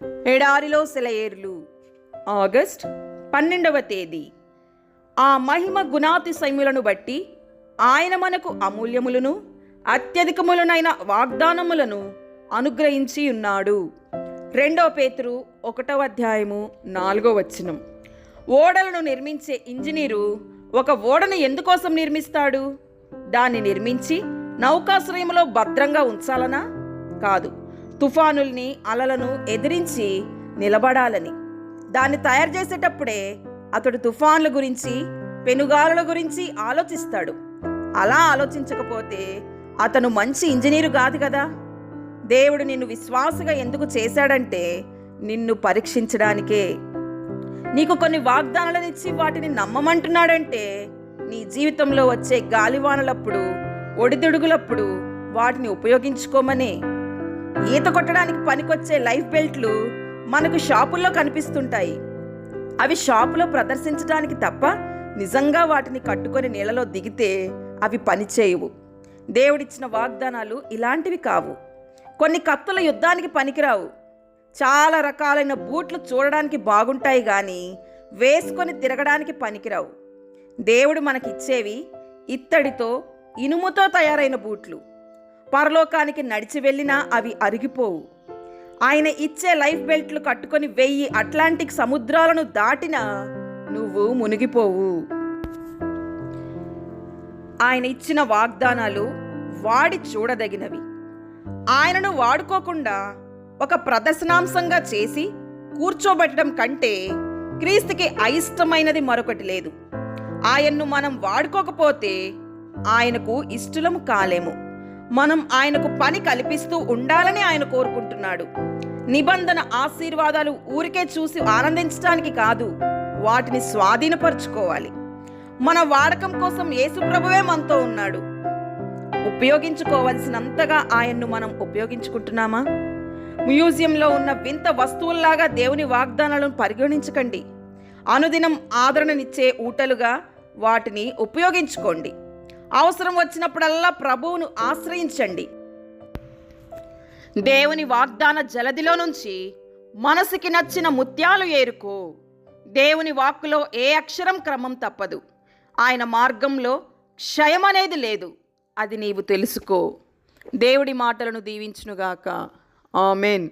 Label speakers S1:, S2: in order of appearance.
S1: ఎడారిలో సెలయేర్లు ఆగస్ట్ 12వ తేదీ. ఆ మహిమ గుణాతిశయములను బట్టి ఆయన మనకు అమూల్యములను అత్యధికములనైన వాగ్దానములను అనుగ్రహించి ఉన్నాడు. 2 పేతురు 1వ అధ్యాయము 4వ వచనం. ఓడలను నిర్మించే ఇంజనీరు ఒక ఓడను ఎందుకోసం నిర్మిస్తాడు? దాన్ని నిర్మించి నౌకాశ్రయంలో భద్రంగా ఉంచాలనా? కాదు, తుఫానుల్ని అలలను ఎదిరించి నిలబడాలని. దాన్ని తయారు చేసేటప్పుడే అతడు తుఫాన్ల గురించి పెనుగాలుల గురించి ఆలోచిస్తాడు. అలా ఆలోచించకపోతే అతను మంచి ఇంజనీరు కాదు కదా. దేవుడు నిన్ను విశ్వాసగా ఎందుకు చేశాడంటే నిన్ను పరీక్షించడానికే. నీకు కొన్ని వాగ్దానాలనిచ్చి వాటిని నమ్మమంటున్నాడంటే నీ జీవితంలో వచ్చే గాలివానలప్పుడు ఒడిదుడుగులప్పుడు వాటిని ఉపయోగించుకోమనే. ఈత కొట్టడానికి పనికొచ్చే లైఫ్ బెల్ట్లు మనకు షాపుల్లో కనిపిస్తుంటాయి. అవి షాపులో ప్రదర్శించడానికి తప్ప నిజంగా వాటిని కట్టుకొని నీళ్ళలో దిగితే అవి పనిచేయవు. దేవుడిచ్చిన వాగ్దానాలు ఇలాంటివి కావు. కొన్ని కత్తుల యుద్ధానికి పనికిరావు. చాలా రకాలైన బూట్లు చూడడానికి బాగుంటాయి కానీ వేసుకొని తిరగడానికి పనికిరావు. దేవుడు మనకిచ్చేవి ఇత్తడితో ఇనుముతో తయారైన బూట్లు. పరలోకానికి నడిచి వెళ్ళినా అవి అరిగిపోవు. ఆయన ఇచ్చే లైఫ్ బెల్ట్లు కట్టుకొని 1000 అట్లాంటిక్ సముద్రాలను దాటినా నువ్వు మునిగిపోవు. ఆయన ఇచ్చిన వాగ్దానాలు వాడి చూడదగినవి. ఆయనను వాడుకోకుండా ఒక ప్రదర్శనాంశంగా చేసి కూర్చోబెట్టడం కంటే క్రీస్తుకి అయిష్టమైనది మరొకటి లేదు. ఆయన్ను మనం వాడుకోకపోతే ఆయనకు ఇష్టలము కాలేము. మనం ఆయనకు పని కల్పిస్తూ ఉండాలని ఆయన కోరుకుంటున్నాడు. నిబంధన ఆశీర్వాదాలు ఊరికే చూసి ఆనందించడానికి కాదు, వాటిని స్వాధీనపరుచుకోవాలి. మన వాడకం కోసం యేసు ప్రభువే మనతో ఉన్నాడు. ఉపయోగించుకోవలసినంతగా ఆయన్ను మనం ఉపయోగించుకుంటున్నామా? మ్యూజియంలో ఉన్న వింత వస్తువుల్లాగా దేవుని వాగ్దానాలను పరిగణించకండి. అనుదినం ఆదరణనిచ్చే ఊటలుగా వాటిని ఉపయోగించుకోండి. అవసరం వచ్చినప్పుడల్లా ప్రభువును ఆశ్రయించండి. దేవుని వాగ్దాన జలదిలో నుంచి మనసుకి నచ్చిన ముత్యాలు ఏరుకో. దేవుని వాక్కులో ఏ అక్షరం క్రమం తప్పదు. ఆయన మార్గంలో క్షయం అనేది లేదు. అది నీవు తెలుసుకో. దేవుడి మాటలను దీవించునుగాక. ఆమెన్.